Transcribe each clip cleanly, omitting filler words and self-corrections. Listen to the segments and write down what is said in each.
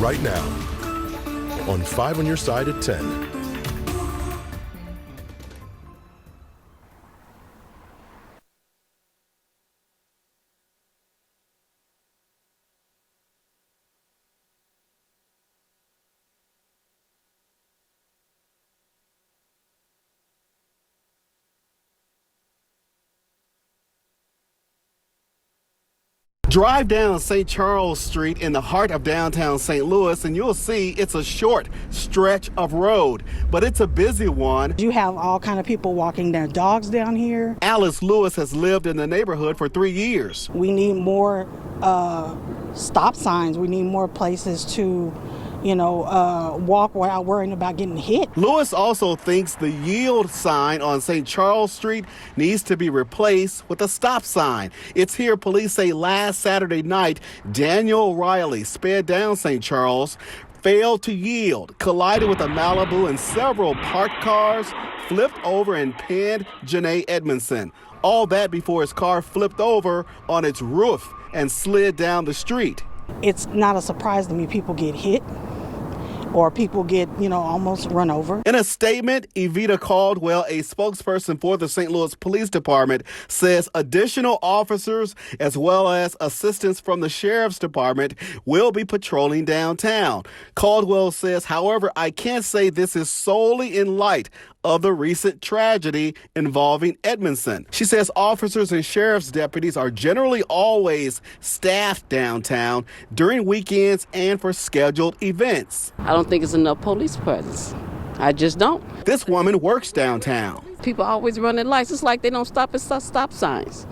right now on 5 on Your Side at 10. Drive down St. Charles Street in the heart of downtown St. Louis and you'll see it's a short stretch of road, but it's a busy one. You have all kind of people walking their dogs down here. Alice Lewis has lived in the neighborhood for 3 years. We need more stop signs. We need more places to walk without worrying about getting hit. Lewis also thinks the yield sign on St. Charles Street needs to be replaced with a stop sign. It's here police say last Saturday night, Daniel Riley sped down St. Charles, failed to yield, collided with a Malibu and several parked cars, flipped over and pinned Janae Edmondson. All that before his car flipped over on its roof and slid down the street. It's not a surprise to me people get hit or people get, almost run over. In a statement, Evita Caldwell, a spokesperson for the St. Louis Police Department, says additional officers as well as assistants from the Sheriff's Department will be patrolling downtown. Caldwell says, however, I can't say this is solely in light of the recent tragedy involving Edmondson. She says officers and sheriff's deputies are generally always staffed downtown during weekends and for scheduled events. I don't think it's enough police presence. I just don't. This woman works downtown. People always running lights. It's like they don't stop at stop signs.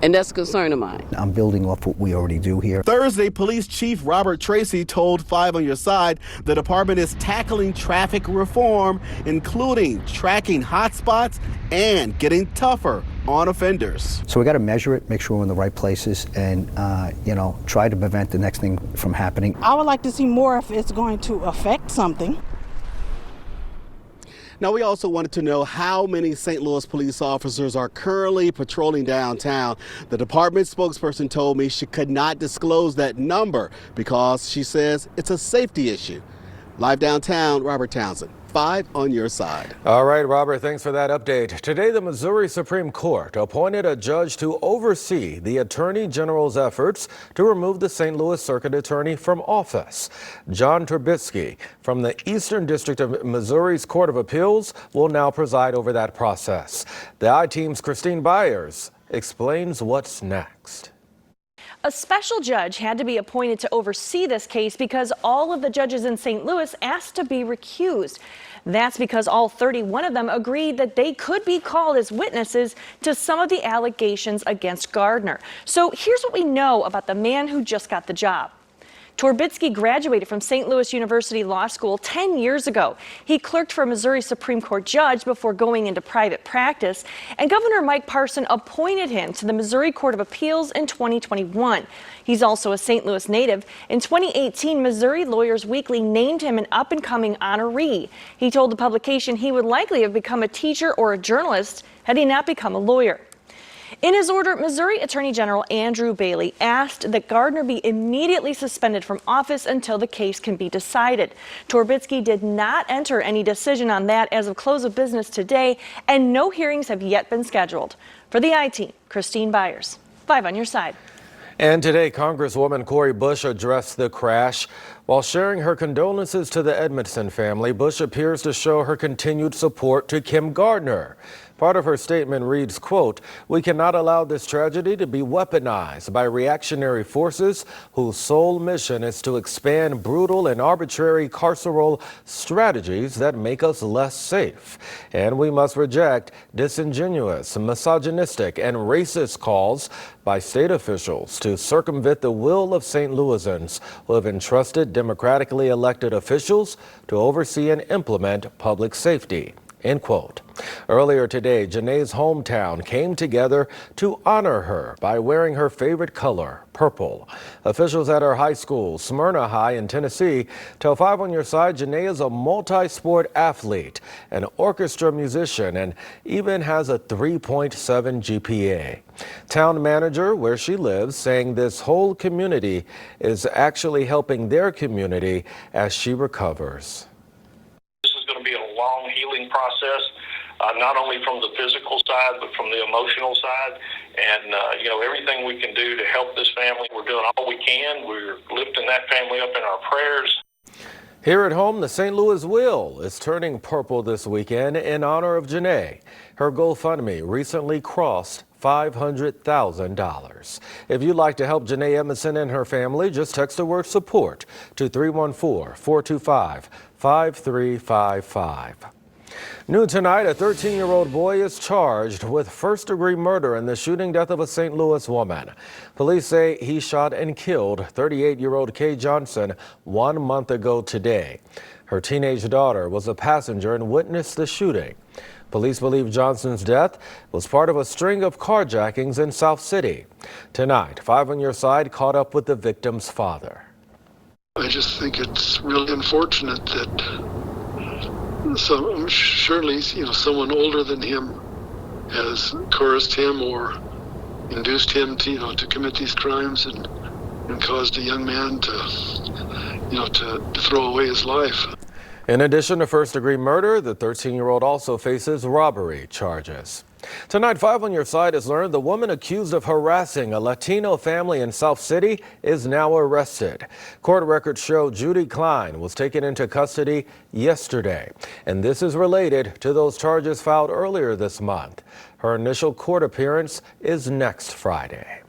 And that's a concern of mine. I'm building off what we already do here. Thursday, Police Chief Robert Tracy told 5 on Your Side the department is tackling traffic reform, including tracking hotspots and getting tougher on offenders. So we got to measure it, make sure we're in the right places, and try to prevent the next thing from happening. I would like to see more if it's going to affect something. Now, we also wanted to know how many St. Louis police officers are currently patrolling downtown. The department spokesperson told me she could not disclose that number because she says it's a safety issue. Live downtown, Robert Townsend. 5 on Your Side. All right, Robert, thanks for that update. Today, the Missouri Supreme Court appointed a judge to oversee the Attorney General's efforts to remove the St. Louis Circuit Attorney from office. John Turbitsky from the Eastern District of Missouri's Court of Appeals will now preside over that process. The I-Team's Christine Byers explains what's next. A special judge had to be appointed to oversee this case because all of the judges in St. Louis asked to be recused. That's because all 31 of them agreed that they could be called as witnesses to some of the allegations against Gardner. So here's what we know about the man who just got the job. Turbitsky graduated from St. Louis University Law School 10 years ago. He clerked for a Missouri Supreme Court judge before going into private practice, and Governor Mike Parson appointed him to the Missouri Court of Appeals in 2021. He's also a St. Louis native. In 2018, Missouri Lawyers Weekly named him an up-and-coming honoree. He told the publication he would likely have become a teacher or a journalist had he not become a lawyer. In his order, Missouri Attorney General Andrew Bailey asked that Gardner be immediately suspended from office until the case can be decided. Turbitsky did not enter any decision on that as of close of business today, and no hearings have yet been scheduled. For the I-Team, Christine Byers, 5 on Your Side. And today, Congresswoman Cori Bush addressed the crash. While sharing her condolences to the Edmondson family, Bush appears to show her continued support to Kim Gardner. Part of her statement reads, quote, "We cannot allow this tragedy to be weaponized by reactionary forces whose sole mission is to expand brutal and arbitrary carceral strategies that make us less safe. And we must reject disingenuous, misogynistic, and racist calls by state officials to circumvent the will of St. Louisans who have entrusted democratically elected officials to oversee and implement public safety." End quote. Earlier today, Janae's hometown came together to honor her by wearing her favorite color, purple. Officials at her high school, Smyrna High in Tennessee, tell 5 on Your Side Janae is a multi-sport athlete, an orchestra musician, and even has a 3.7 GPA. Town manager where she lives saying this whole community is actually helping their community as she recovers. This is going to be a long healing process, not only from the physical side, but from the emotional side. And, everything we can do to help this family, we're doing all we can. We're lifting that family up in our prayers. Here at home, the St. Louis Wheel is turning purple this weekend in honor of Janae. Her GoFundMe recently crossed $500,000. If you'd like to help Janae Edmondson and her family, just text the word support to 314-425-5355. Noon tonight, a 13-year-old boy is charged with first-degree murder in the shooting death of a St. Louis woman. Police say he shot and killed 38-year-old Kay Johnson 1 month ago today. Her teenage daughter was a passenger and witnessed the shooting. Police believe Johnson's death was part of a string of carjackings in South City. Tonight, 5 on Your Side caught up with the victim's father. I just think it's really unfortunate that surely, someone older than him has coerced him or induced him to commit these crimes and caused a young man to throw away his life. In addition to first-degree murder, the 13-year-old also faces robbery charges. Tonight, 5 on Your Side has learned the woman accused of harassing a Latino family in South City is now arrested. Court records show Judy Klein was taken into custody yesterday, and this is related to those charges filed earlier this month. Her initial court appearance is next Friday.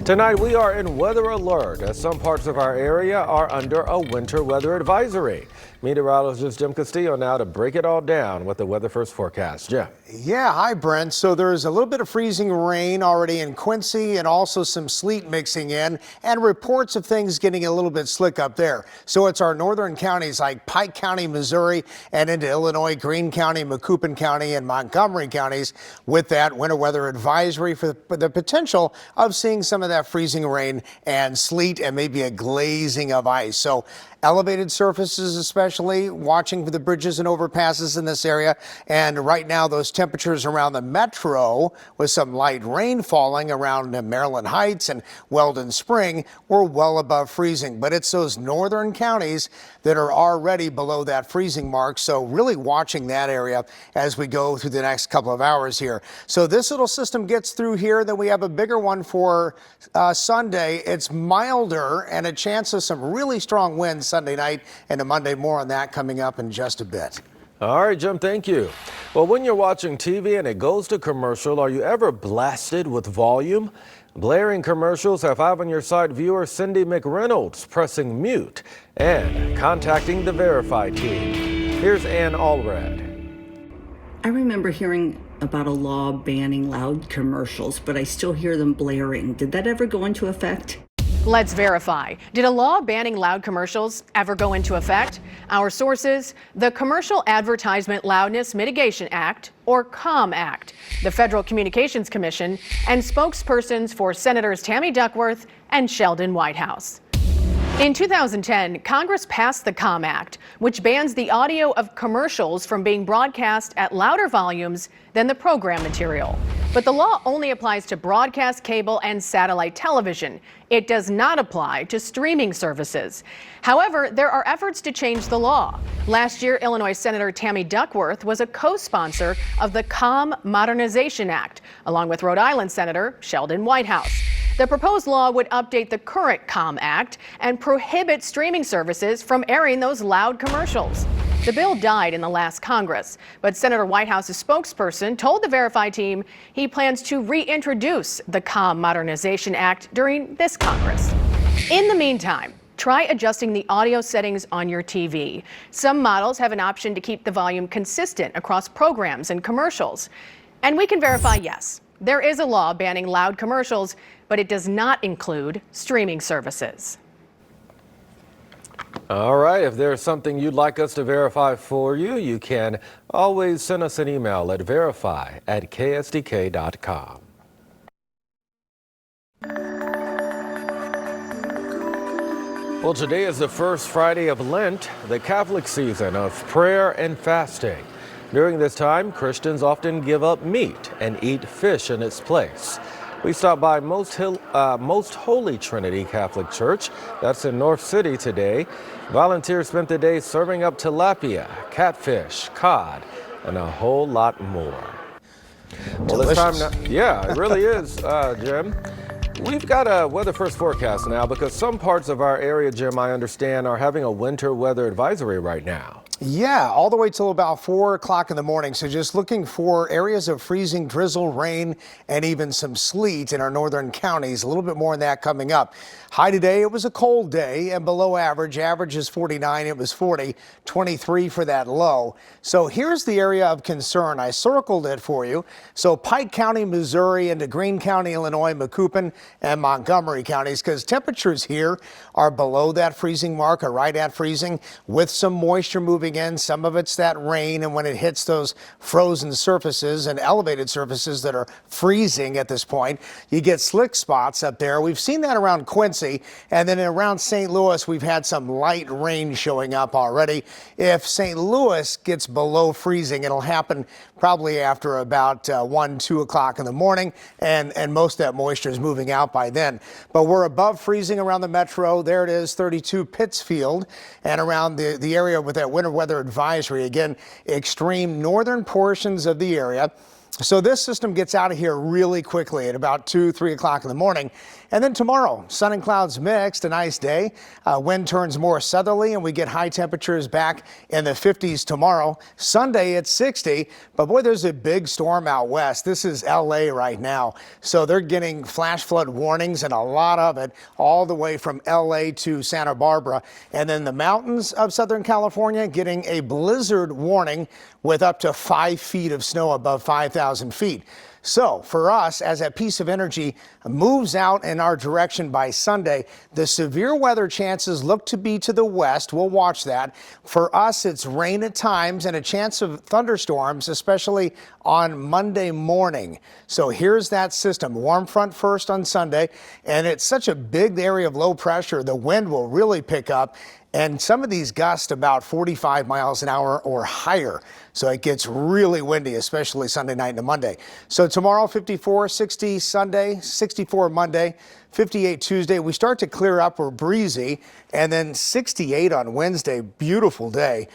Tonight, we are in weather alert as some parts of our area are under a winter weather advisory. Meteorologist Jim Castillo now to break it all down with the Weather First forecast. Jim. Yeah, hi, Brent. So there's a little bit of freezing rain already in Quincy and also some sleet mixing in and reports of things getting a little bit slick up there. So it's our northern counties like Pike County, Missouri, and into Illinois, Greene County, Macoupin County, and Montgomery counties with that winter weather advisory for the potential of seeing some of that freezing rain and sleet and maybe a glazing of ice. So elevated surfaces, especially watching for the bridges and overpasses in this area. And right now, those temperatures around the metro with some light rain falling around Maryland Heights and Weldon Spring were well above freezing. But it's those northern counties that are already below that freezing mark. So really watching that area as we go through the next couple of hours here. So this little system gets through here. Then we have a bigger one for Sunday. It's milder and a chance of some really strong winds Sunday night and a Monday. More on that coming up in just a bit. All right, Jim, thank you. Well, when you're watching TV and it goes to commercial, are you ever blasted with volume? Blaring commercials have 5 on Your Side viewer Cindy McReynolds pressing mute and contacting the Verify team. Here's Ann Allred. I remember hearing about a law banning loud commercials, but I still hear them blaring. Did that ever go into effect? Let's verify. Did a law banning loud commercials ever go into effect? Our sources, the Commercial Advertisement Loudness Mitigation Act, or COMM Act, the Federal Communications Commission, and spokespersons for Senators Tammy Duckworth and Sheldon Whitehouse. In 2010, Congress passed the COMM Act, which bans the audio of commercials from being broadcast at louder volumes than the program material. But the law only applies to broadcast cable and satellite television. It does not apply to streaming services. However, there are efforts to change the law. Last year, Illinois Senator Tammy Duckworth was a co-sponsor of the COMM Modernization Act, along with Rhode Island Senator Sheldon Whitehouse. The proposed law would update the current COMM Act and prohibit streaming services from airing those loud commercials. The bill died in the last Congress, but Senator Whitehouse's spokesperson told the Verify team he plans to reintroduce the COMM Modernization Act during this Congress. In the meantime, try adjusting the audio settings on your TV. Some models have an option to keep the volume consistent across programs and commercials. And we can verify, yes, there is a law banning loud commercials, but it does not include streaming services. All right, if there's something you'd like us to verify for you, you can always send us an email at verify@ksdk.com. Well, today is the first Friday of Lent, the Catholic season of prayer and fasting. During this time, Christians often give up meat and eat fish in its place. We stopped by Most Holy Trinity Catholic Church, that's in North City today. Volunteers spent the day serving up tilapia, catfish, cod, and a whole lot more. Well, it's time now. Yeah, it really is, Jim. We've got a weather first forecast now because some parts of our area, Jim, I understand, are having a winter weather advisory right now. Yeah, all the way till about 4 o'clock in the morning. So just looking for areas of freezing drizzle, rain, and even some sleet in our northern counties. A little bit more on that coming up. High today, it was a cold day and below average. Average is 49, it was 40, 23 for that low. So here's the area of concern. I circled it for you. So Pike County, Missouri into Greene County, Illinois, Macoupin, and Montgomery counties, because temperatures here are below that freezing mark or right at freezing with some moisture moving in. Some of it's that rain, and when it hits those frozen surfaces and elevated surfaces that are freezing at this point, you get slick spots up there. We've seen that around Quincy, and then around St. Louis, we've had some light rain showing up already. If St. Louis gets below freezing, it'll happen probably after about 1, 2 o'clock in the morning, and most of that moisture is moving out by then. But we're above freezing around the metro. There it is, 32 Pittsfield, and around the area with that winter weather advisory. Again, extreme northern portions of the area. So this system gets out of here really quickly at about 2, 3 o'clock in the morning. And then tomorrow, sun and clouds mixed, a nice day. Wind turns more southerly and we get high temperatures back in the 50s tomorrow. Sunday it's 60, but boy, there's a big storm out west. This is LA right now. So they're getting flash flood warnings, and a lot of it all the way from LA to Santa Barbara. And then the mountains of Southern California getting a blizzard warning with up to 5 feet of snow above 5,000 feet. So for us, as that piece of energy moves out in our direction by Sunday, the severe weather chances look to be to the west. We'll watch that. For us, it's rain at times and a chance of thunderstorms, especially on Monday morning. So here's that system. Warm front first on Sunday, and it's such a big area of low pressure, the wind will really pick up. And some of these gusts about 45 miles an hour or higher. So it gets really windy, especially Sunday night into Monday. So tomorrow, 54, 60 Sunday, 64 Monday, 58 Tuesday. We start to clear up or breezy, and then 68 on Wednesday. Beautiful day.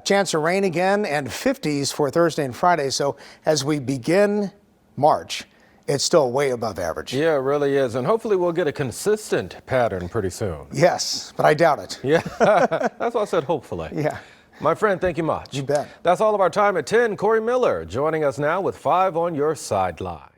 Chance of rain again, and 50s for Thursday and Friday. So as we begin March, it's still way above average. Yeah, it really is. And hopefully we'll get a consistent pattern pretty soon. Yes, but I doubt it. Yeah, that's why I said hopefully. Yeah. My friend, thank you much. You bet. That's all of our time at 10. Corey Miller joining us now with 5 on your sideline.